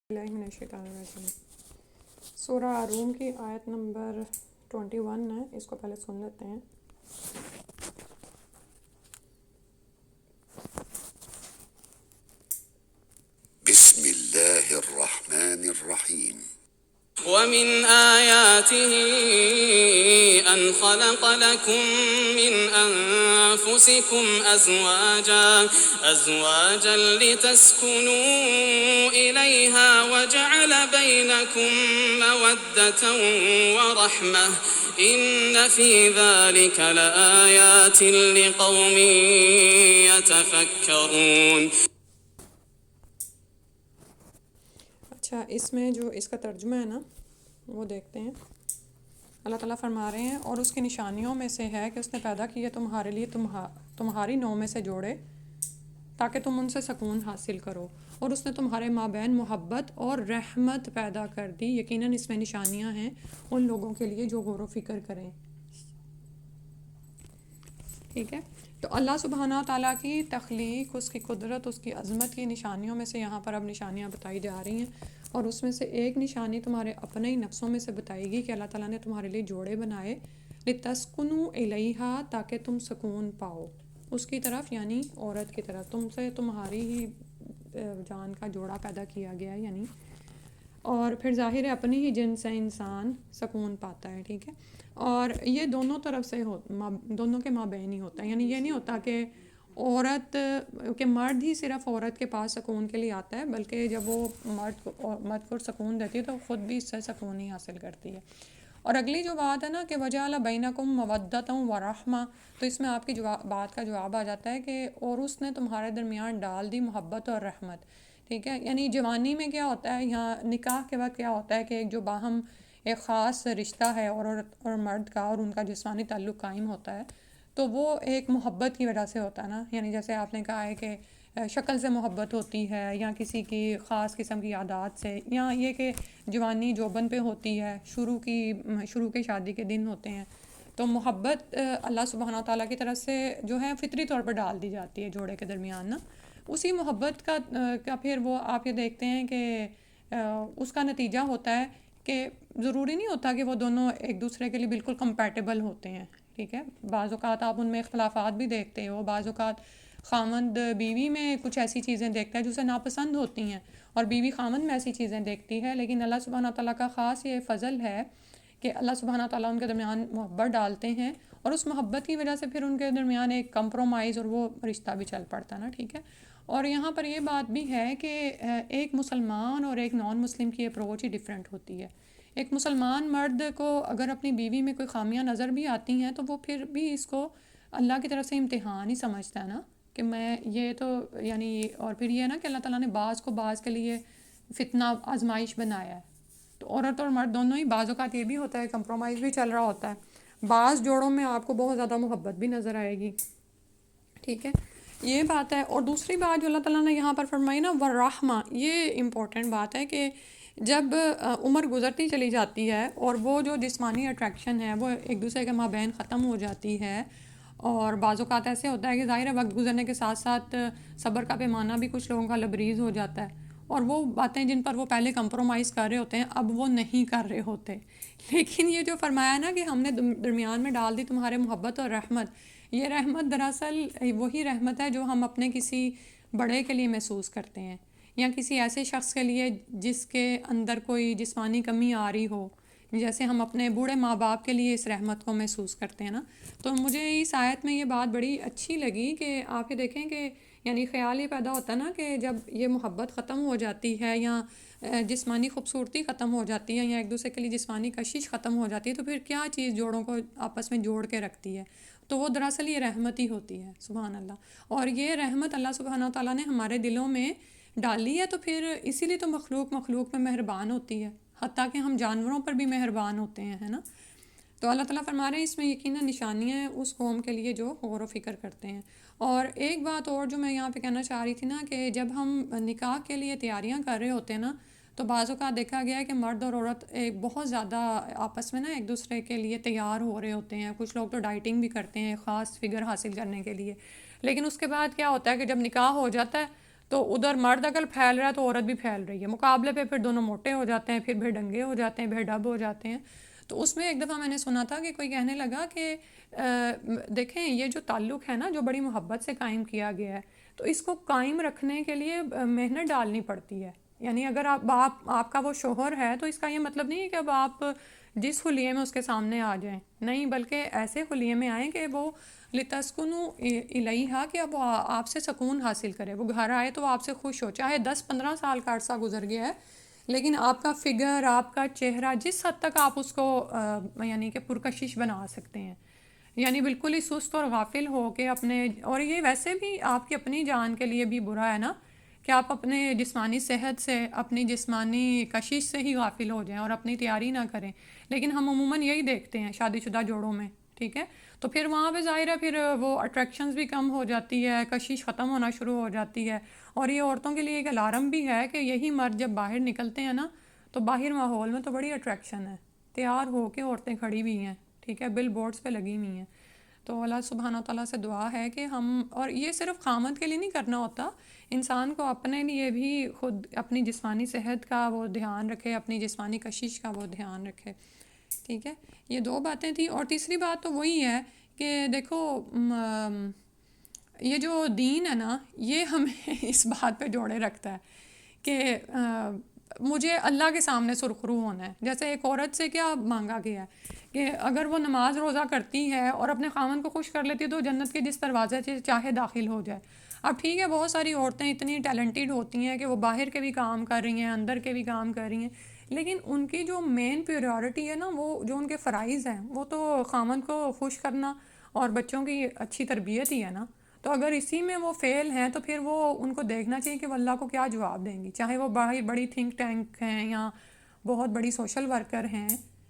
اللہ من الشیطان الرجیم۔ سورہ روم کی آیت نمبر 21 ہے، اس کو پہلے سن لیتے ہیں۔ بسم اللہ الرحمن الرحیم۔ ومن آياته أن خلق لكم من أنفسكم أزواجا لتسكنوا إليها وجعل بينكم مودة ورحمة إن في ذلك لآيات لقوم يتفكرون۔ اچھا، اس میں جو اس کا ترجمہ ہے نا وہ دیکھتے ہیں۔ اللہ تعالیٰ فرما رہے ہیں اور اس کی نشانیوں میں سے ہے کہ اس نے پیدا کیے تمہارے لیے تمہاری نوع میں سے جوڑے تاکہ تم ان سے سکون حاصل کرو، اور اس نے تمہارے مابین محبت اور رحمت پیدا کر دی، یقیناً اس میں نشانیاں ہیں ان لوگوں کے لیے جو غور و فکر کریں۔ ٹھیک ہے، تو اللہ سبحانہ تعالیٰ کی تخلیق، اس کی قدرت، اس کی عظمت کی نشانیوں میں سے یہاں پر اب نشانیاں بتائی جا رہی ہیں، اور اس میں سے ایک نشانی تمہارے اپنے ہی نفسوں میں سے بتائے گی کہ اللہ تعالیٰ نے تمہارے لیے جوڑے بنائے، لِتَسْكُنُوا إِلَيْهَا تاکہ تم سکون پاؤ اس کی طرف، یعنی عورت کی طرف۔ تم سے تمہاری ہی جان کا جوڑا پیدا کیا گیا ہے، یعنی، اور پھر ظاہر ہے اپنی ہی جن سے انسان سکون پاتا ہے۔ ٹھیک ہے، اور یہ دونوں طرف سے دونوں کے مابین ہی ہوتا ہے، یعنی یہ نہیں ہوتا کہ عورت کہ مرد ہی صرف عورت کے پاس سکون کے لیے آتا ہے، بلکہ جب وہ مرد کو سکون دیتی ہے تو خود بھی اس سے سکون ہی حاصل کرتی ہے۔ اور اگلی جو بات ہے نا کہ وَجَعَلَ بَيْنَكُمْ مَوَدَّةً وَرَحْمَةً، تو اس میں آپ کی بات کا جواب آ جاتا ہے کہ اور اس نے تمہارے درمیان ڈال دی محبت اور رحمت۔ ٹھیک ہے، یعنی جوانی میں کیا ہوتا ہے، یہاں نکاح کے وقت کیا ہوتا ہے کہ ایک جو باہم ایک خاص رشتہ ہے عورت اور مرد کا، اور ان کا جسمانی تعلق قائم ہوتا ہے، تو وہ ایک محبت کی وجہ سے ہوتا ہے نا، یعنی جیسے آپ نے کہا ہے کہ شکل سے محبت ہوتی ہے، یا کسی کی خاص قسم کی عادات سے، یا یہ کہ جوانی جوبن پہ ہوتی ہے، شروع کے شادی کے دن ہوتے ہیں، تو محبت اللہ سبحانہ تعالیٰ کی طرف سے جو ہے فطری طور پر ڈال دی جاتی ہے جوڑے کے درمیان نا۔ اسی محبت کا پھر وہ آپ یہ دیکھتے ہیں کہ اس کا نتیجہ ہوتا ہے کہ ضروری نہیں ہوتا کہ وہ دونوں ایک دوسرے کے لیے بالکل کمپیٹیبل ہوتے ہیں۔ ٹھیک ہے، بعض اوقات آپ ان میں اختلافات بھی دیکھتے ہو، بعض اوقات خامند بیوی میں کچھ ایسی چیزیں دیکھتا ہے جو اسے ناپسند ہوتی ہیں، اور بیوی خامند میں ایسی چیزیں دیکھتی ہے، لیکن اللہ سبحانہ تعالیٰ کا خاص یہ فضل ہے کہ اللہ سبحانہ تعالیٰ ان کے درمیان محبت ڈالتے ہیں، اور اس محبت کی وجہ سے پھر ان کے درمیان ایک کمپرومائز اور وہ رشتہ بھی چل پڑتا ہے نا۔ ٹھیک ہے، اور یہاں پر یہ بات بھی ہے کہ ایک مسلمان اور ایک نان مسلم کی اپروچ ہی ڈیفرنٹ ہوتی ہے۔ ایک مسلمان مرد کو اگر اپنی بیوی میں کوئی خامیاں نظر بھی آتی ہیں تو وہ پھر بھی اس کو اللہ کی طرف سے امتحان ہی سمجھتا ہے نا، کہ میں یہ تو یعنی، اور پھر یہ ہے نا کہ اللہ تعالیٰ نے بعض کو بعض کے لیے فتنہ آزمائش بنایا ہے، تو عورت اور مرد دونوں ہی، بعض اوقات یہ بھی ہوتا ہے کمپرومائز بھی چل رہا ہوتا ہے، بعض جوڑوں میں آپ کو بہت زیادہ محبت بھی نظر آئے گی۔ ٹھیک ہے، یہ بات ہے۔ اور دوسری بات جو اللہ تعالیٰ نے یہاں پر فرمائی نا، والرحمہ، یہ امپورٹنٹ بات ہے کہ جب عمر گزرتی چلی جاتی ہے اور وہ جو جسمانی اٹریکشن ہے وہ ایک دوسرے کے مابین ختم ہو جاتی ہے، اور بعض اوقات ایسے ہوتا ہے کہ ظاہر ہے وقت گزرنے کے ساتھ ساتھ صبر کا پیمانہ بھی کچھ لوگوں کا لبریز ہو جاتا ہے، اور وہ باتیں جن پر وہ پہلے کمپرومائز کر رہے ہوتے ہیں اب وہ نہیں کر رہے ہوتے، لیکن یہ جو فرمایا نا کہ ہم نے درمیان میں ڈال دی تمہارے محبت اور رحمت، یہ رحمت دراصل وہی رحمت ہے جو ہم اپنے کسی بڑے کے لیے محسوس کرتے ہیں، یا کسی ایسے شخص کے لیے جس کے اندر کوئی جسمانی کمی آ رہی ہو، جیسے ہم اپنے بوڑھے ماں باپ کے لیے اس رحمت کو محسوس کرتے ہیں نا۔ تو مجھے اس آیت میں یہ بات بڑی اچھی لگی کہ آپ یہ دیکھیں کہ یعنی خیال یہ پیدا ہوتا ہے نا کہ جب یہ محبت ختم ہو جاتی ہے، یا جسمانی خوبصورتی ختم ہو جاتی ہے، یا ایک دوسرے کے لیے جسمانی کشش ختم ہو جاتی ہے، تو پھر کیا چیز جوڑوں کو آپس میں جوڑ کے رکھتی ہے، تو وہ دراصل یہ رحمت ہی ہوتی ہے۔ سبحان اللہ، اور یہ رحمت اللہ سبحانہ تعالیٰ نے ہمارے دلوں میں ڈالی ہے، تو پھر اسی لیے تو مخلوق میں مہربان ہوتی ہے، حتیٰ کہ ہم جانوروں پر بھی مہربان ہوتے ہیں، ہے نا۔ تو اللہ تعالیٰ فرما رہے ہیں اس میں یقیناً نشانیاں ہیں اس قوم کے لیے جو غور و فکر کرتے ہیں۔ اور ایک بات اور جو میں یہاں پہ کہنا چاہ رہی تھی نا، کہ جب ہم نکاح کے لیے تیاریاں کر رہے ہوتے ہیں نا، تو بعض اوقات دیکھا گیا ہے کہ مرد اور عورت ایک بہت زیادہ آپس میں نا ایک دوسرے کے لیے تیار ہو رہے ہوتے ہیں، کچھ لوگ تو ڈائٹنگ بھی کرتے ہیں خاص فگر حاصل کرنے کے لیے، لیکن اس کے بعد کیا ہوتا ہے کہ جب نکاح ہو جاتا ہے تو ادھر مرد اگر پھیل رہا ہے تو عورت بھی پھیل رہی ہے، مقابلے پہ پھر دونوں موٹے ہو جاتے ہیں، پھر ڈنگے ہو جاتے ہیں، ڈب ہو جاتے ہیں. تو اس میں ایک دفعہ میں نے سنا تھا کہ کوئی کہنے لگا کہ دیکھیں یہ جو تعلق ہے نا جو بڑی محبت سے قائم کیا گیا ہے، تو اس کو قائم رکھنے کے لیے محنت ڈالنی پڑتی ہے. یعنی اگر آپ کا وہ شوہر ہے تو اس کا یہ مطلب نہیں ہے کہ اب آپ جس خلیے میں اس کے سامنے آ جائیں، نہیں، بلکہ ایسے خلیے میں آئیں کہ وہ لتسکنوا الیہا، کہ اب وہ آپ سے سکون حاصل کرے، وہ گھر آئے تو وہ آپ سے خوش ہو، چاہے 10-15 سال کا عرصہ گزر گیا ہے، لیکن آپ کا فگر، آپ کا چہرہ، جس حد تک آپ اس کو یعنی کہ پرکشش بنا سکتے ہیں، یعنی بالکل ہی سست اور غافل ہو کے اپنے، اور یہ ویسے بھی آپ کی اپنی جان کے لیے بھی برا ہے نا کہ آپ اپنے جسمانی صحت سے، اپنی جسمانی کشش سے ہی غافل ہو جائیں اور اپنی تیاری نہ کریں. لیکن ہم عموماً یہی دیکھتے ہیں شادی شدہ جوڑوں میں، ٹھیک ہے، تو پھر وہاں پہ ظاہر ہے پھر وہ اٹریکشنز بھی کم ہو جاتی ہے، کشش ختم ہونا شروع ہو جاتی ہے. اور یہ عورتوں کے لیے ایک الارم بھی ہے کہ یہی مرد جب باہر نکلتے ہیں نا تو باہر ماحول میں تو بڑی اٹریکشن ہے، تیار ہو کے عورتیں کھڑی ہوئی ہیں، ٹھیک ہے، بل بورڈز پہ لگی ہوئی ہیں. تو اللہ سبحانہ تعالیٰ سے دعا ہے کہ ہم، اور یہ صرف خامد کے لیے نہیں کرنا ہوتا، انسان کو اپنے لیے بھی خود اپنی جسمانی صحت کا وہ دھیان رکھے، اپنی جسمانی کشش کا وہ دھیان رکھے. ٹھیک ہے، یہ 2 باتیں تھیں. اور تیسری بات تو وہی ہے کہ دیکھو یہ جو دین ہے نا یہ ہمیں اس بات پہ جوڑے رکھتا ہے کہ مجھے اللہ کے سامنے سرخرو ہونا ہے. جیسے ایک عورت سے کیا مانگا گیا ہے کہ اگر وہ نماز روزہ کرتی ہے اور اپنے خاوند کو خوش کر لیتی ہے تو جنت کے جس دروازے سے چاہے داخل ہو جائے. اب ٹھیک ہے، بہت ساری عورتیں اتنی ٹیلنٹڈ ہوتی ہیں کہ وہ باہر کے بھی کام کر رہی ہیں، اندر کے بھی کام کر رہی ہیں، لیکن ان کی جو مین پریورٹی ہے نا، وہ جو ان کے فرائض ہیں وہ تو خاوند کو خوش کرنا اور بچوں کی اچھی تربیت ہی ہے نا. تو اگر اسی میں وہ فیل ہیں تو پھر وہ ان کو دیکھنا چاہیے کہ وہ اللہ کو کیا جواب دیں گی، چاہے وہ بڑی تھنک ٹینک ہیں یا بہت بڑی سوشل ورکر ہیں،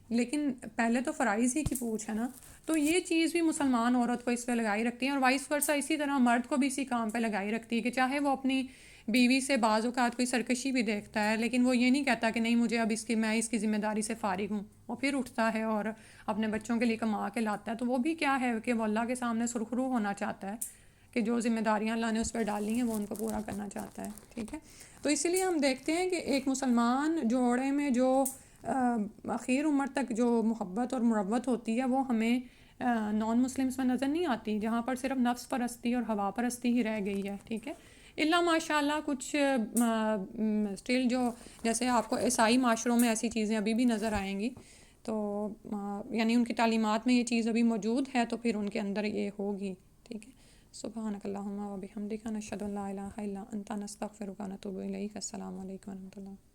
لیکن پہلے تو فرائض ہی کی پوچھ ہے نا. تو یہ چیز بھی مسلمان عورت کو اس پہ لگائی رکھتی ہیں، اور وائس ورثہ اسی طرح مرد کو بھی اسی کام پہ لگائی رکھتی ہے کہ چاہے وہ اپنی بیوی سے بعض اوقات کوئی سرکشی بھی دیکھتا ہے لیکن وہ یہ نہیں کہتا کہ نہیں مجھے اب میں اس کی ذمہ داری سے فارغ ہوں، وہ پھر اٹھتا ہے اور اپنے بچوں کے لیے کما کے لاتا ہے. تو وہ بھی کیا ہے کہ وہ اللہ کے سامنے سرخرو ہونا چاہتا ہے کہ جو ذمہ داریاں اللہ نے اس پہ ڈالی ہیں وہ ان کو پورا کرنا چاہتا ہے. ٹھیک ہے، تو اسی لیے ہم دیکھتے ہیں کہ ایک مسلمان جوڑے میں جو اخیر عمر تک جو محبت اور مروت ہوتی ہے وہ ہمیں نان مسلمس میں نظر نہیں آتی، جہاں پر صرف نفس پرستی اور ہوا پرستی ہی رہ گئی ہے. ٹھیک ہے، الا ماشاء اللہ کچھ اسٹل جو جیسے آپ کو عیسائی معاشروں میں ایسی چیزیں ابھی بھی نظر آئیں گی، تو یعنی ان کی تعلیمات میں یہ چیز ابھی موجود ہے تو پھر ان کے اندر یہ ہوگی. ٹھیک ہے، سبحانک اللہم و بحمدک نشہد ان لا الہ الا انت نستغفرک و نتوب الیک. السلام علیکم و رحمۃ اللہ.